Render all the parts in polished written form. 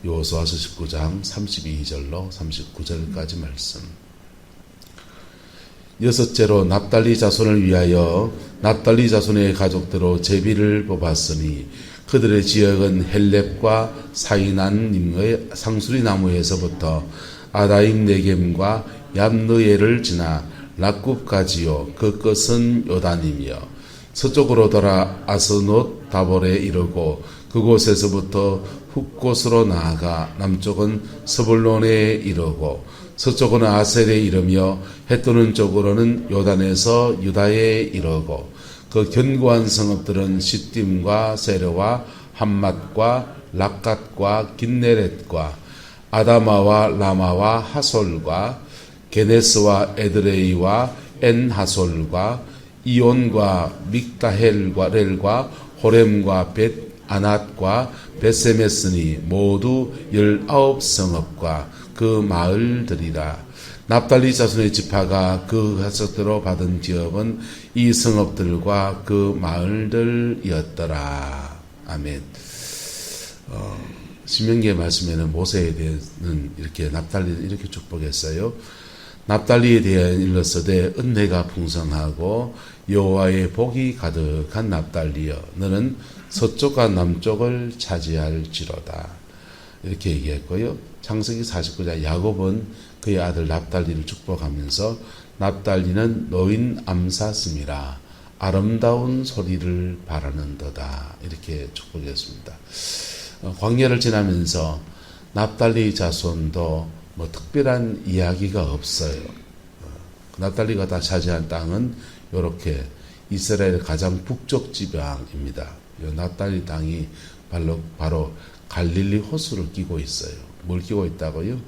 여호수아서 19장 32절로 39절까지 말씀. 여섯째로 납달리 자손을 위하여 납달리 자손의 가족대로 제비를 뽑았으니 그들의 지역은 헬렙과 사이난님의 상수리 나무에서부터 아다임 네겜과 얌느에를 지나 락굽까지요. 그 끝은 요단이며 서쪽으로 돌아 아스노 다볼에 이르고 그곳에서부터 훗곳으로 나아가 남쪽은 스불론에 이르고 서쪽은 아셀에 이르며 해뜨는 쪽으로는 요단에서 유다에 이르고 그 견고한 성읍들은 시딤과 세르와 함맛과 락갓과 긴네렛과 아다마와 라마와 하솔과 게네스와 에드레이와 엔하솔과 이온과 믹다헬과 렐과 호렘과 벳 아낫과 베세메스니 모두 19성읍과 그 마을들이라. 납달리 자손의 지파가 그 가족대로 받은 기업은 이 성읍들과 그 마을들이었더라. 아멘. 신명기의 말씀에는 모세에 대해서는 이렇게 납달리를 이렇게 축복했어요. 납달리에 대해 일렀으되 은혜가 풍성하고 여호와의 복이 가득한 납달리여 너는 서쪽과 남쪽을 차지할지로다. 이렇게 얘기했고요. 창세기 49장 야곱은 그의 아들 납달리를 축복하면서 납달리는 노인 암사슴이라 아름다운 소리를 바라는도다. 이렇게 축복했습니다. 광야를 지나면서 납달리 자손도 뭐 특별한 이야기가 없어요. 납달리가 다 차지한 땅은 이렇게 이스라엘 가장 북쪽 지방입니다. 이 납달리 땅이 바로 갈릴리 호수를 끼고 있어요. 뭘 끼고 있다고요?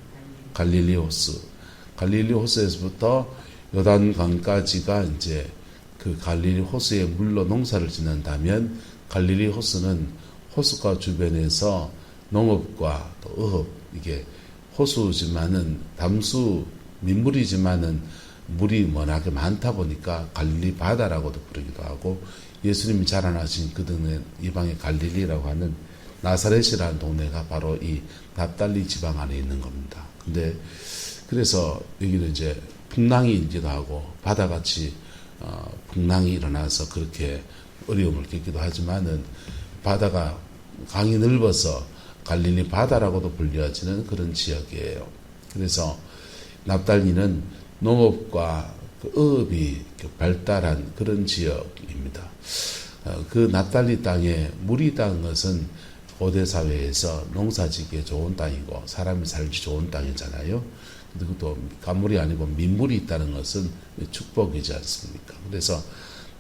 갈릴리 호수. 갈릴리 호수에서부터 요단강까지가 이제 그 갈릴리 호수의 물로 농사를 짓는다면 갈릴리 호수는 호수가 주변에서 농업과 또 어업, 이게 호수지만은 담수 민물이지만은 물이 워낙에 많다 보니까 갈릴리 바다라고도 부르기도 하고 예수님이 자라나신 그 동네 이방의 갈릴리라고 하는 나사렛이라는 동네가 바로 이 납달리 지방 안에 있는 겁니다. 근데 그래서 여기는 이제 풍랑이기도 하고 바다같이 풍랑이 일어나서 그렇게 어려움을 겪기도 하지만은 바다가 강이 넓어서 갈릴리 바다라고도 불려지는 그런 지역이에요. 그래서 납달리는 농업과 그 어업이 발달한 그런 지역입니다. 그 납달리 땅에 물이 닿은 것은 고대 사회에서 농사짓기에 좋은 땅이고 사람이 살기 좋은 땅이잖아요. 그리고 또 가물이 아니고 민물이 있다는 것은 축복이지 않습니까? 그래서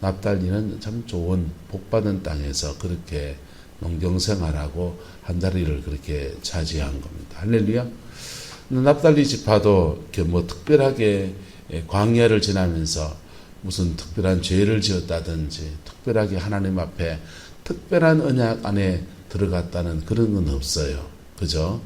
납달리는 참 좋은 복받은 땅에서 그렇게 농경생활하고 한 자리를 그렇게 차지한 겁니다. 할렐루야. 납달리 지파도 이렇게 뭐 특별하게 광야를 지나면서 무슨 특별한 죄를 지었다든지 특별하게 하나님 앞에 특별한 언약 안에 들어갔다는 그런 건 없어요. 그죠?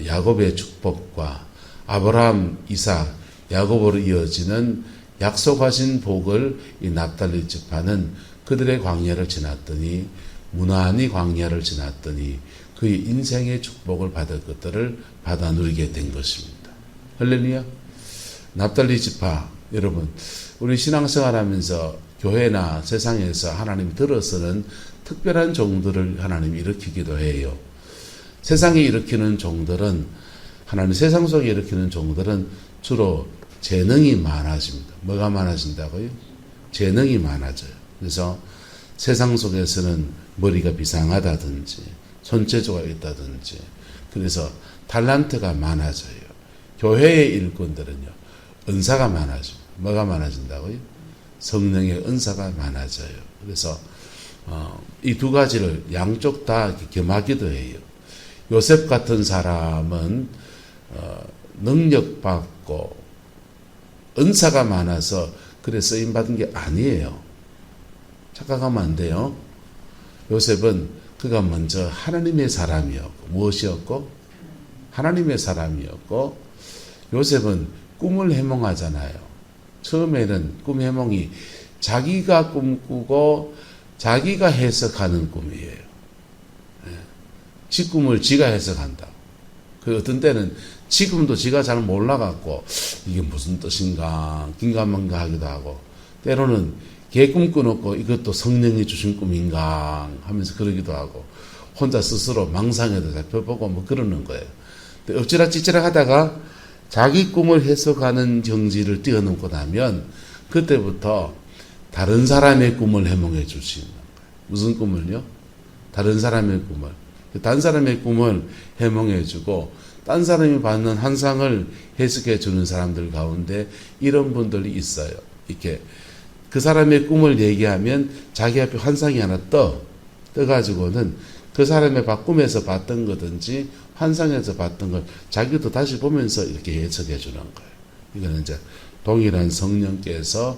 야곱의 축복과 아브라함, 이삭, 야곱으로 이어지는 약속하신 복을 이 납달리 지파는 그들의 광야를 지났더니 무난히 광야를 지났더니 그의 인생의 축복을 받을 것들을 받아 누리게 된 것입니다. 할렐루야. 납달리 지파 여러분, 우리 신앙생활하면서 교회나 세상에서 하나님이 들어서는 특별한 종들을 하나님이 일으키기도 해요. 세상에 일으키는 종들은 하나님 세상 속에 일으키는 종들은 주로 재능이 많아집니다. 뭐가 많아진다고요? 재능이 많아져요. 그래서 세상 속에서는 머리가 비상하다든지 손재주가 있다든지 그래서 탤런트가 많아져요. 교회의 일꾼들은요. 은사가 많아집니다. 뭐가 많아진다고요? 성령의 은사가 많아져요. 그래서 이 두 가지를 양쪽 다 겸하기도 해요. 요셉 같은 사람은 능력받고 은사가 많아서 그래 쓰임받은 게 아니에요. 착각하면 안 돼요. 요셉은 그가 먼저 하나님의 사람이었고 무엇이었고? 하나님의 사람이었고 요셉은 꿈을 해몽하잖아요. 처음에는 꿈 해몽이 자기가 꿈꾸고 자기가 해석하는 꿈이에요. 지 꿈을 지가 해석한다. 그 어떤 때는 지금도 지가 잘 몰라갖고 이게 무슨 뜻인가 긴가민가 하기도 하고, 때로는 걔 꿈 꾸놓고 이것도 성령이 주신 꿈인가 하면서 그러기도 하고, 혼자 스스로 망상에도 잡혀보고 뭐 그러는 거예요. 엎치락뒤치락 하다가 자기 꿈을 해석하는 경지를 뛰어넘고 나면 그때부터 다른 사람의 꿈을 해몽해 줄 수 있는 거예요. 무슨 꿈을요? 다른 사람의 꿈을. 다른 사람의 꿈을 해몽해 주고 딴 사람이 받는 환상을 해석해 주는 사람들 가운데 이런 분들이 있어요. 이렇게 그 사람의 꿈을 얘기하면 자기 앞에 환상이 하나 떠가지고는 그 사람의 꿈에서 봤던 거든지 환상에서 봤던 걸 자기도 다시 보면서 이렇게 해석해 주는 거예요. 이거는 이제 동일한 성령께서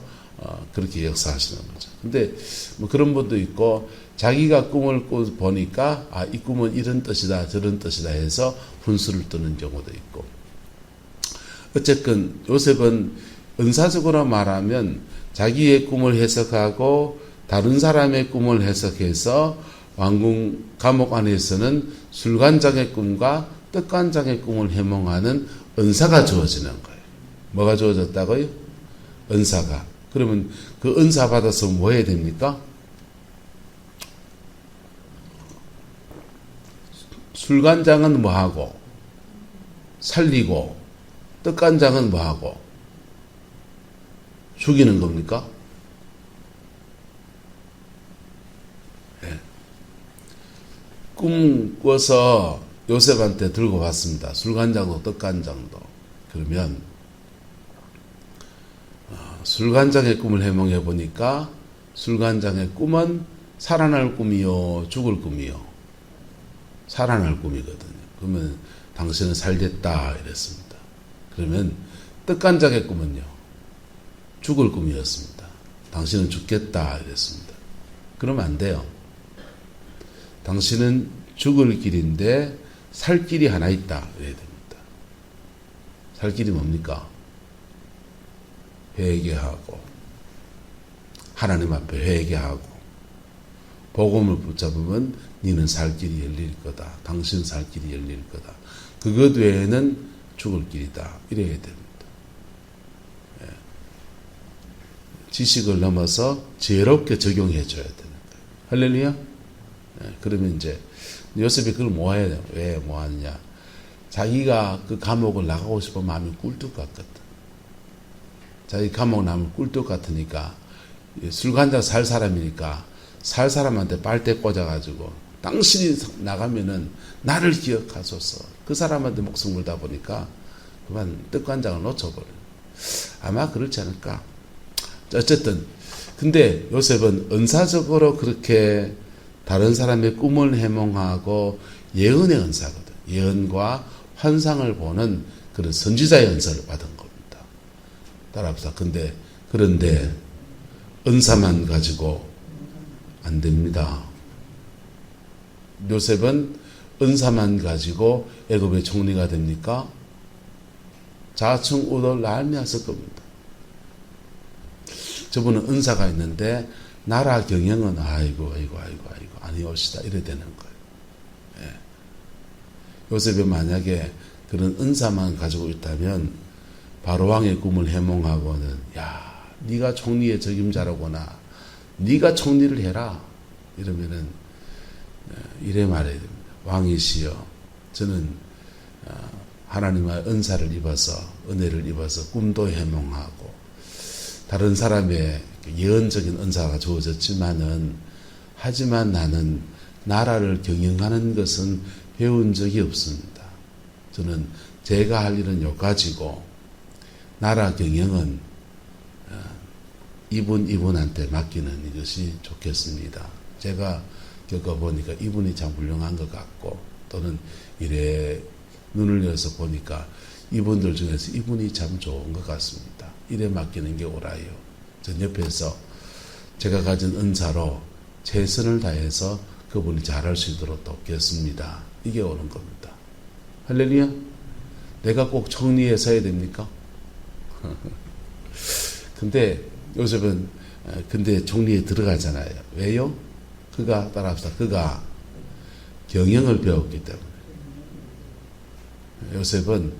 그렇게 역사하시는 거죠. 근데 뭐 그런 분도 있고, 자기가 꿈을 보니까 이 꿈은 이런 뜻이다 저런 뜻이다 해서 훈수를 뜨는 경우도 있고. 어쨌든 요셉은 은사적으로 말하면 자기의 꿈을 해석하고 다른 사람의 꿈을 해석해서 왕궁 감옥 안에서는 술관장의 꿈과 떡관장의 꿈을 해몽하는 은사가 주어지는 거예요. 뭐가 주어졌다고요? 은사가. 그러면 그 은사 받아서 뭐 해야 됩니까? 술관장은 뭐 하고 살리고, 떡관장은 뭐 하고 죽이는 겁니까? 네. 꿈 꿔서 요셉한테 들고 왔습니다. 술관장도 떡관장도. 그러면 술관장의 꿈을 해몽해 보니까 술관장의 꿈은 살아날 꿈이요 죽을 꿈이요? 살아날 꿈이거든요. 그러면 당신은 살겠다 이랬습니다. 그러면 떡관장의 꿈은요? 죽을 꿈이었습니다. 당신은 죽겠다 이랬습니다. 그러면 안 돼요. 당신은 죽을 길인데 살 길이 하나 있다 이래야 됩니다. 살 길이 뭡니까? 회개하고 하나님 앞에 회개하고 복음을 붙잡으면 니는 살 길이 열릴 거다. 당신 살 길이 열릴 거다. 그것 외에는 죽을 길이다. 이래야 됩니다. 예. 지식을 넘어서 지혜롭게 적용해 줘야 되는 거예요. 할렐루야? 예. 그러면 이제 요셉이 그걸 모아야 돼요. 왜 모았느냐? 자기가 그 감옥을 나가고 싶어 마음이 꿀뚝 같거든. 자기 감옥 나면 꿀뚝 같으니까, 술관장 살 사람이니까 살 사람한테 빨대 꽂아가지고 당신이 나가면은 나를 기억하소서. 그 사람한테 목숨 걸다 보니까 그만 떡관장을 놓쳐버려. 아마 그렇지 않을까. 어쨌든 근데 요셉은 은사적으로 그렇게 다른 사람의 꿈을 해몽하고 예언의 은사거든. 예언과 환상을 보는 그런 선지자의 은사를 받은 겁니다. 따라합시다. 그런데 은사만 가지고 안 됩니다. 요셉은 은사만 가지고 애굽의 총리가 됩니까? 자충우돌 날미었을 겁니다. 저분은 은사가 있는데 나라 경영은 아이고 아니옵시다 이래 되는 거예요. 예. 요셉이 만약에 그런 은사만 가지고 있다면 바로왕의 꿈을 해몽하고는 네가 총리의 적임자라거나 네가 총리를 해라 이러면은 이래 말해야 됩니다. 왕이시여, 저는 하나님의 은사를 입어서 은혜를 입어서 꿈도 해몽하고 다른 사람의 예언적인 은사가 주어졌지만은 하지만 나는 나라를 경영하는 것은 배운 적이 없습니다. 저는 제가 할 일은 요까지고 나라 경영은 이분한테 맡기는 이것이 좋겠습니다. 제가 겪어보니까 이분이 참 훌륭한 것 같고 또는 이래 눈을 열어서 보니까 이분들 중에서 이분이 참 좋은 것 같습니다. 이래 맡기는 게 옳아요. 전 옆에서 제가 가진 은사로 최선을 다해서 그분이 잘할 수 있도록 돕겠습니다. 이게 옳은 겁니다. 할렐루야? 내가 꼭 총리에 서야 됩니까? 근데 요셉은 총리에 들어가잖아요. 왜요? 그가 따라합시다. 그가 경영을 배웠기 때문에. 요셉은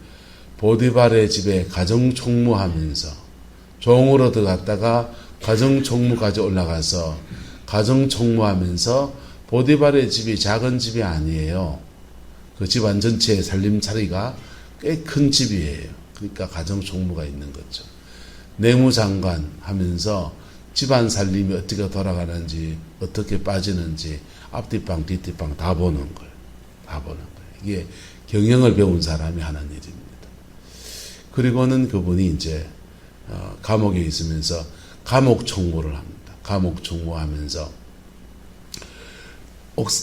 보디발의 집에 가정총무하면서 종으로 들어갔다가 가정총무까지 올라가서 가정총무하면서 보디발의 집이 작은 집이 아니에요. 그 집안 전체의 살림살이가 꽤 큰 집이에요. 그러니까 가정총무가 있는 거죠. 내무장관 하면서 집안 살림이 어떻게 돌아가는지 어떻게 빠지는지 앞뒷방 뒷뒷방 다 보는 거예요. 다 보는 거예요. 이게 경영을 배운 사람이 하는 일입니다. 그리고는 그분이 이제 감옥에 있으면서 감옥 총무를 합니다. 감옥 총무하면서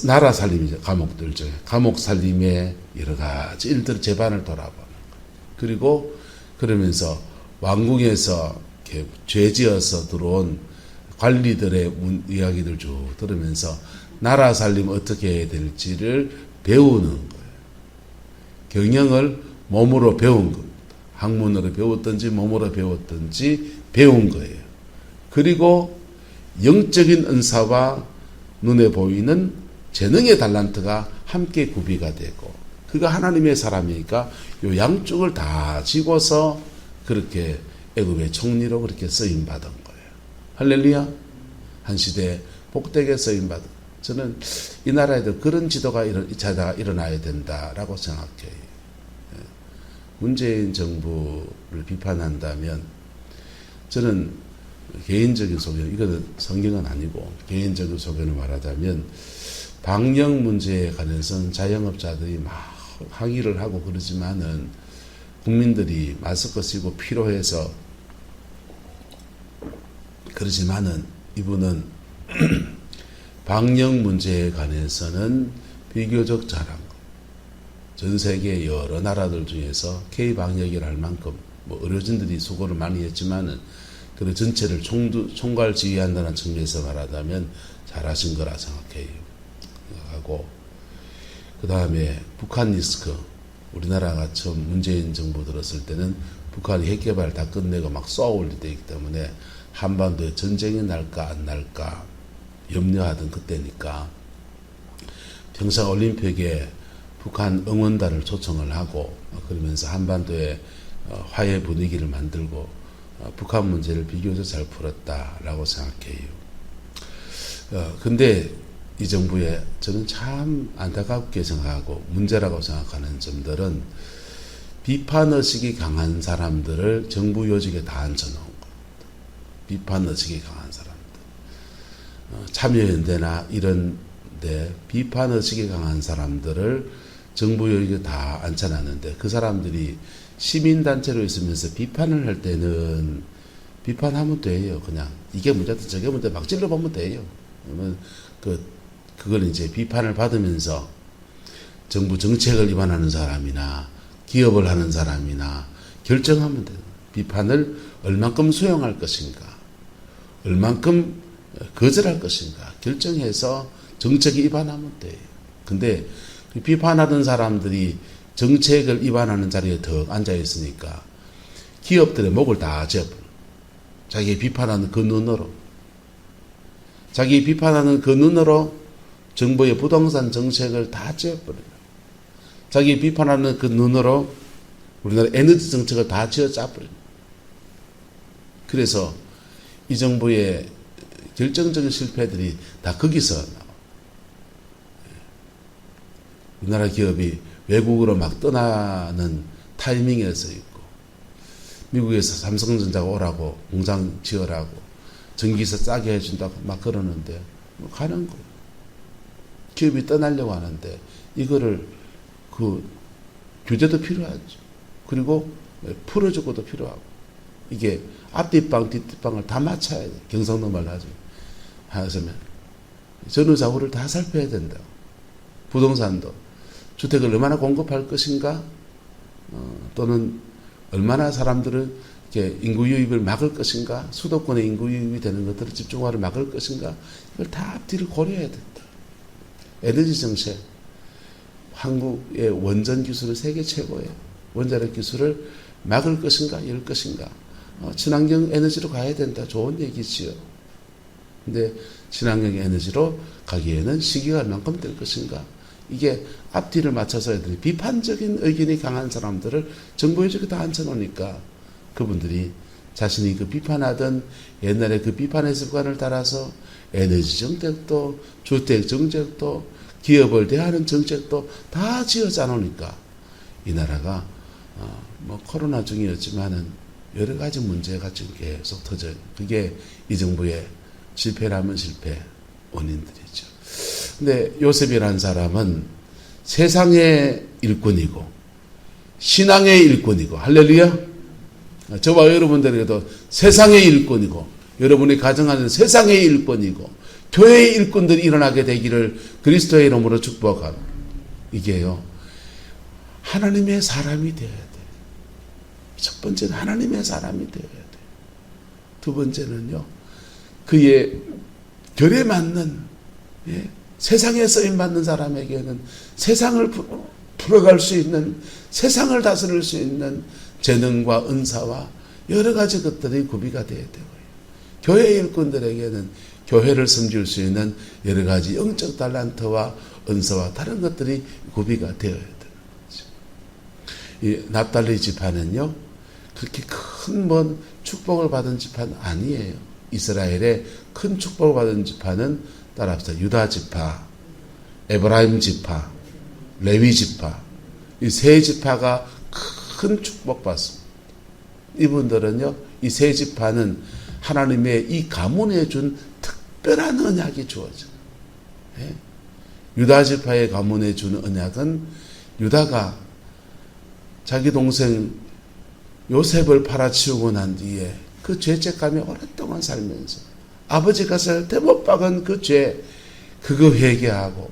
나라 살림이죠. 감옥들 중에 감옥 살림의 여러 가지 일들 재반을 돌아보는 거예요. 그리고 그러면서 왕궁에서 이렇게 죄지어서 들어온 관리들의 이야기들 쭉 들으면서 나라 살림 어떻게 해야 될지를 배우는 거예요. 경영을 몸으로 배운 겁니다. 학문으로 배웠든지 몸으로 배웠든지 배운 거예요. 그리고 영적인 은사와 눈에 보이는 재능의 달란트가 함께 구비가 되고 그가 하나님의 사람이니까 요 양쪽을 다 쥐고서 그렇게 애굽의 총리로 그렇게 쓰임 받은 거예요. 할렐루야. 한 시대에 복되게 쓰임 받은. 저는 이 나라에도 그런 지도가 일어나야 된다라고 생각해요. 문재인 정부를 비판한다면 저는 개인적인 소견, 이거는 성경은 아니고 개인적인 소견을 말하자면 방역 문제에 관해서는 자영업자들이 막 항의를 하고 그러지만은 국민들이 마스크 쓰고 필요해서 그러지만은 이분은 방역 문제에 관해서는 비교적 잘한 거. 전 세계 여러 나라들 중에서 K-방역이라 할 만큼 뭐 의료진들이 수고를 많이 했지만은 그 전체를 총괄 지휘한다는 측면에서 말하자면 잘하신 거라 생각해요. 하고 그 다음에 북한 리스크. 우리나라가 처음 문재인 정부 들었을 때는 북한이 핵개발 다 끝내고 막 쏘아올릴 때이기 때문에 한반도에 전쟁이 날까 안 날까 염려하던 그때니까 평창올림픽에 북한 응원단을 초청을 하고 그러면서 한반도에 화해 분위기를 만들고 북한 문제를 비교적 잘 풀었다라고 생각해요. 근데 이 정부에 저는 참 안타깝게 생각하고 문제라고 생각하는 점들은 비판의식이 강한 사람들을 정부 요직에 다 앉혀놓은 겁니다. 비판의식이 강한 사람들. 참여연대나 이런 데 비판의식이 강한 사람들을 정부 요직에 다 앉혀놨는데 그 사람들이 시민단체로 있으면서 비판을 할 때는 비판하면 돼요. 그냥 이게 문제다 저게 문제다 막 찔러보면 돼요. 그러면 그걸 이제 비판을 받으면서 정부 정책을 위반하는 사람이나 기업을 하는 사람이나 결정하면 돼요. 비판을 얼만큼 수용할 것인가, 얼만큼 거절할 것인가 결정해서 정책에 위반하면 돼요. 근데 비판하던 사람들이 정책을 위반하는 자리에 더 앉아 있으니까 기업들의 목을 다 쥐어버려. 자기 비판하는 그 눈으로. 자기 비판하는 그 눈으로 정부의 부동산 정책을 다 쥐어버려요. 자기 비판하는 그 눈으로 우리나라 에너지 정책을 다 쥐어짜버려요. 그래서 이 정부의 결정적인 실패들이 다 거기서 나와요. 우리나라 기업이 외국으로 막 떠나는 타이밍에서 있고 미국에서 삼성전자가 오라고 공장 지으라고 전기세 싸게 해준다고 막 그러는데 가는 거예요. 기업이 떠나려고 하는데 이거를 그 규제도 필요하죠. 그리고 풀어주고도 필요하고 이게 앞뒷방 뒷뒷방을 다 맞춰야 돼. 경상도 말로 하죠. 하시면 전후좌우를 다 살펴야 된다. 부동산도 주택을 얼마나 공급할 것인가 또는 얼마나 사람들을 이렇게 인구 유입을 막을 것인가 수도권의 인구 유입이 되는 것들을 집중화를 막을 것인가 이걸 다 앞뒤를 고려해야 된다. 에너지 정책 한국의 원전 기술은 세계 최고예요. 원자력 기술을 막을 것인가 열 것인가 친환경 에너지로 가야 된다. 좋은 얘기지요. 근데 친환경 에너지로 가기에는 시기가 얼만큼 될 것인가 이게 앞뒤를 맞춰서 애들이 비판적인 의견이 강한 사람들을 정부에 저기 다 앉혀놓으니까 그분들이 자신이 그 비판하던 옛날에 그 비판의 습관을 따라서 에너지 정책도 주택 정책도 기업을 대하는 정책도 다 지어짜 놓으니까 이 나라가 뭐 코로나 중이었지만은 여러 가지 문제가 지금 계속 터져요. 그게 이 정부의 실패라면 실패 원인들이죠. 근데 요셉이라는 사람은 세상의 일꾼이고 신앙의 일꾼이고 할렐루야. 저와 여러분들에게도 세상의 일꾼이고 여러분이 가정하는 세상의 일꾼이고 교회의 일꾼들이 일어나게 되기를 그리스도의 이름으로 축복합니다. 이게요 하나님의 사람이 되어야 돼요. 첫 번째는 하나님의 사람이 되어야 돼요. 두 번째는요 그의 결에 맞는 세상에 쓰임받는 사람에게는 세상을 풀어갈 수 있는 세상을 다스릴 수 있는 재능과 은사와 여러 가지 것들이 구비가 되어야 되고요. 교회 일꾼들에게는 교회를 섬길 수 있는 여러 가지 영적 달란트와 은사와 다른 것들이 구비가 되어야 되는 거죠. 이 납달리 지파는요 그렇게 큰 뭔 축복을 받은 지파는 아니에요. 이스라엘의 큰 축복을 받은 지파는 따라합시다. 유다 지파, 에브라임 지파, 레위 지파 이 세 지파가 큰 축복받습니다. 이분들은요 이 세 지파는 하나님의 이 가문에 준 특별한 언약이 주어져요. 유다 지파의 가문에 준 언약은 유다가 자기 동생 요셉을 팔아치우고 난 뒤에 그 죄책감이 오랫동안 살면서 아버지가 살 때 못 박은 그 죄 그거 회개하고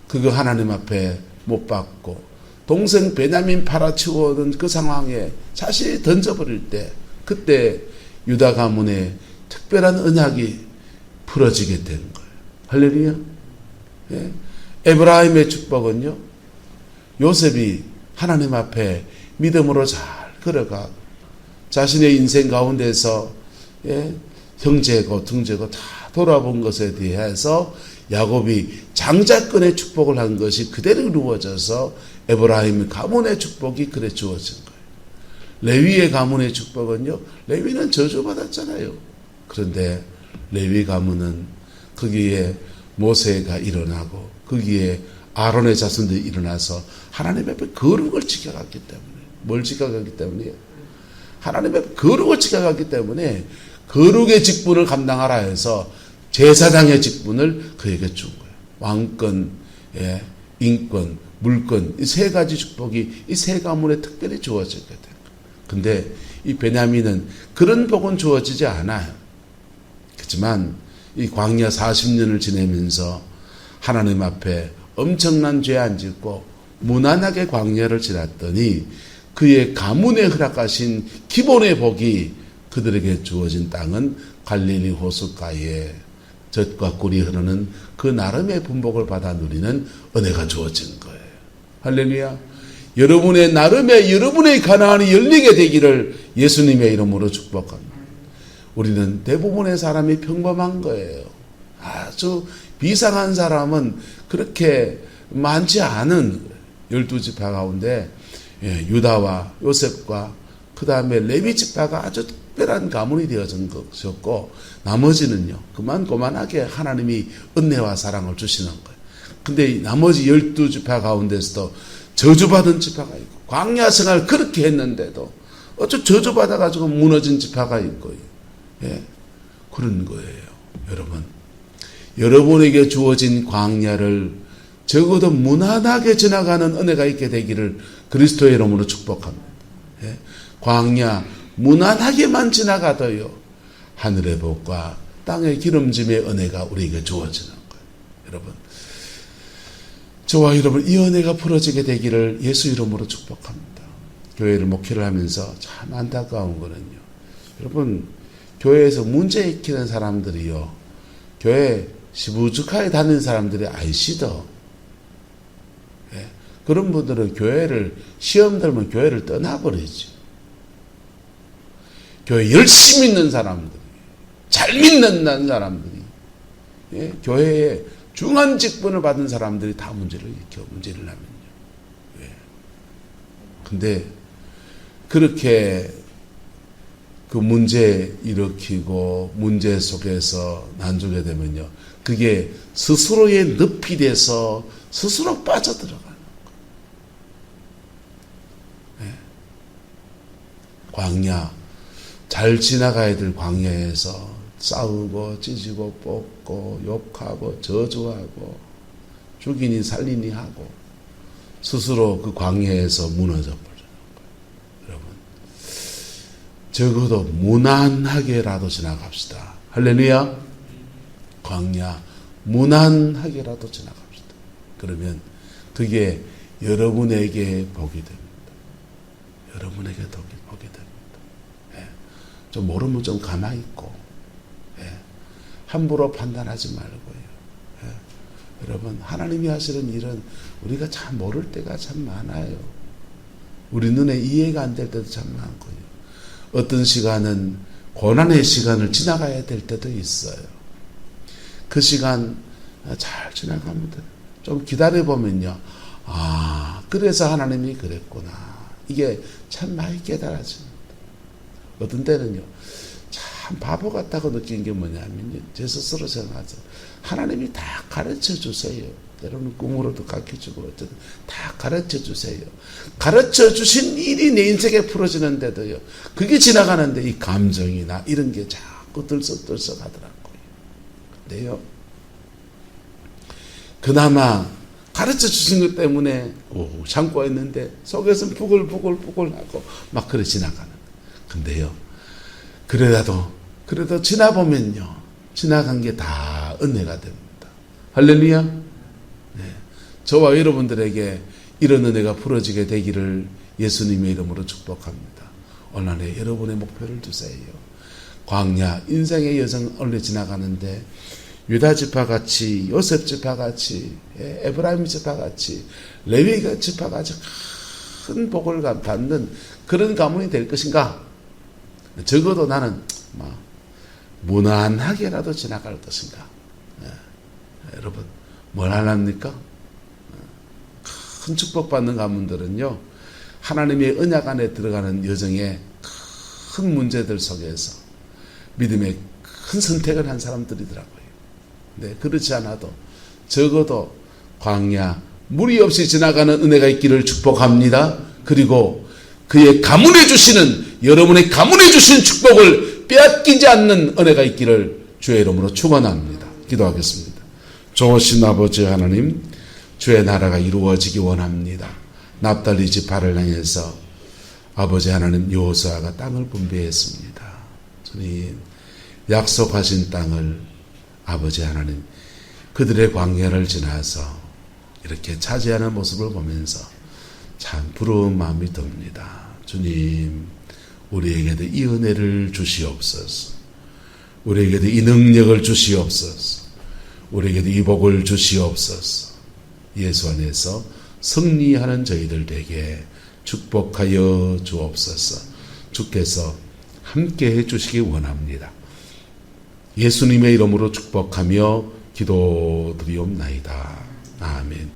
그거 하나님 앞에 못 박고 동생 베냐민 팔아치우는 그 상황에 자신이 던져버릴 때 그때 유다 가문에 특별한 언약이 풀어지게 된 거예요. 할렐루야. 예. 에브라임의 축복은요 요셉이 하나님 앞에 믿음으로 잘 걸어가 자신의 인생 가운데서 형제고 등제고 다 돌아본 것에 대해서 야곱이 장자권의 축복을 한 것이 그대로 이루어져서 에브라임 가문의 축복이 그래 주어진 거예요. 레위의 가문의 축복은요 레위는 저주받았잖아요. 그런데 레위 가문은 거기에 모세가 일어나고 거기에 아론의 자손들이 일어나서 하나님 앞에 거룩을 지켜갔기 때문에 뭘 지켜갔기 때문에 하나님 앞에 거룩을 지켜갔기 때문에 거룩의 직분을 감당하라 해서 제사장의 직분을 그에게 준 거예요. 왕권, 인권, 물권 이 세 가지 축복이 이 세 가문에 특별히 주어지게 된 거예요. 근데 이 베냐민은 그런 복은 주어지지 않아요. 그렇지만 이 광야 40년을 지내면서 하나님 앞에 엄청난 죄 안 짓고 무난하게 광야를 지났더니 그의 가문에 허락하신 기본의 복이 그들에게 주어진 땅은 갈릴리 호숫가에 젖과 꿀이 흐르는 그 나름의 분복을 받아 누리는 은혜가 주어진 거예요. 할렐루야. 여러분의 나름의 여러분의 가나안이 열리게 되기를 예수님의 이름으로 축복합니다. 우리는 대부분의 사람이 평범한 거예요. 아주 비상한 사람은 그렇게 많지 않은 12지파 가운데 유다와 요셉과 그 다음에 레위 지파가 아주 특별한 가문이 되어진 것이었고 나머지는요 그만하게 하나님이 은혜와 사랑을 주시는 거예요. 근데 나머지 12지파 가운데서도 저주받은 지파가 있고 광야 생활 그렇게 했는데도 어쩌 저주받아가지고 무너진 지파가 있고요. 그런 거예요. 여러분 여러분에게 주어진 광야를 적어도 무난하게 지나가는 은혜가 있게 되기를 그리스도의 이름으로 축복합니다. 광야 무난하게만 지나가도요 하늘의 복과 땅의 기름짐의 은혜가 우리에게 주어지는 거예요. 여러분 저와 여러분 이 은혜가 풀어지게 되기를 예수 이름으로 축복합니다. 교회를 목회를 하면서 참 안타까운 거는요 여러분 교회에서 문제 일으키는 사람들이요 교회 시부죽하게 다니는 사람들이 아이시더 그런 분들은 교회를 시험 들면 교회를 떠나버리죠. 교회 열심히 있는 사람들이 잘 믿는다는 사람들이 교회에 중한 직분을 받은 사람들이 다 문제를 일으켜, 문제를 하면요. 왜? 근데 그렇게 그 문제 일으키고 문제 속에서 난주게 되면요, 그게 스스로의 늪이 돼서 스스로 빠져들어가는 거예요. 네. 광야, 잘 지나가야 될 광야에서 싸우고 찢고 뽑고 욕하고 저주하고 죽이니 살리니 하고 스스로 그 광야에서 무너져 버려요. 여러분, 적어도 무난하게라도 지나갑시다. 할렐루야. 광야 무난하게라도 지나갑시다. 그러면 그게 여러분에게 복이 됩니다. 여러분에게 복이 됩니다. 예. 좀 모르면 좀 가만히 있고, 예. 함부로 판단하지 말고요. 예. 여러분, 하나님이 하시는 일은 우리가 참 모를 때가 참 많아요. 우리 눈에 이해가 안 될 때도 참 많고요. 어떤 시간은 고난의 시간을 지나가야 될 때도 있어요. 그 시간 잘 지나가면 돼요. 좀 기다려보면요, 아, 그래서 하나님이 그랬구나. 이게 참 많이 깨달아집니다. 어떤 때는요, 참 바보 같다고 느낀 게 뭐냐면요, 제 스스로 생각하죠. 하나님이 다 가르쳐 주세요. 때로는 꿈으로도 가르쳐주고 어쨌든 다 가르쳐 주세요. 가르쳐 주신 일이 내 인생에 풀어지는데도요, 그게 지나가는데 이 감정이나 이런 게 자꾸 들썩들썩 하더라고요. 근데요, 그나마 가르쳐 주신 것 때문에 참고 있는데 속에서는 부글부글하고 막 그래 지나가는. 근데요, 그래도 지나보면요, 지나간 게 다 은혜가 됩니다. 할렐루야. 네. 저와 여러분들에게 이런 은혜가 풀어지게 되기를 예수님의 이름으로 축복합니다. 오늘 안에 여러분의 목표를 두세요. 광야, 인생의 여정 올려 지나가는데 유다 지파같이, 요셉 지파같이, 에브라임 지파같이, 레위 지파같이 큰 복을 받는 그런 가문이 될 것인가? 적어도 나는 무난하게라도 지나갈 것인가? 여러분, 뭘 하랍니까? 큰 축복받는 가문들은요, 하나님의 언약 안에 들어가는 여정에 큰 문제들 속에서 믿음의 큰 선택을 한 사람들이더라고요. 네, 그렇지 않아도 적어도 광야 무리 없이 지나가는 은혜가 있기를 축복합니다. 그리고 그의 가문해 주시는, 여러분의 가문해 주신 축복을 빼앗기지 않는 은혜가 있기를 주의 이름으로 축원합니다. 기도하겠습니다. 좋으신 아버지 하나님, 주의 나라가 이루어지기 원합니다. 납달리 지파를 향해서 아버지 하나님, 여호수아가 땅을 분배했습니다. 주님, 약속하신 땅을 아버지 하나님, 그들의 광야를 지나서 이렇게 차지하는 모습을 보면서 참 부러운 마음이 듭니다. 주님, 우리에게도 이 은혜를 주시옵소서. 우리에게도 이 능력을 주시옵소서. 우리에게도 이 복을 주시옵소서. 예수 안에서 승리하는 저희들 되게 축복하여 주옵소서. 주께서 함께 해주시기 원합니다. 예수님의 이름으로 축복하며 기도드리옵나이다. 아멘.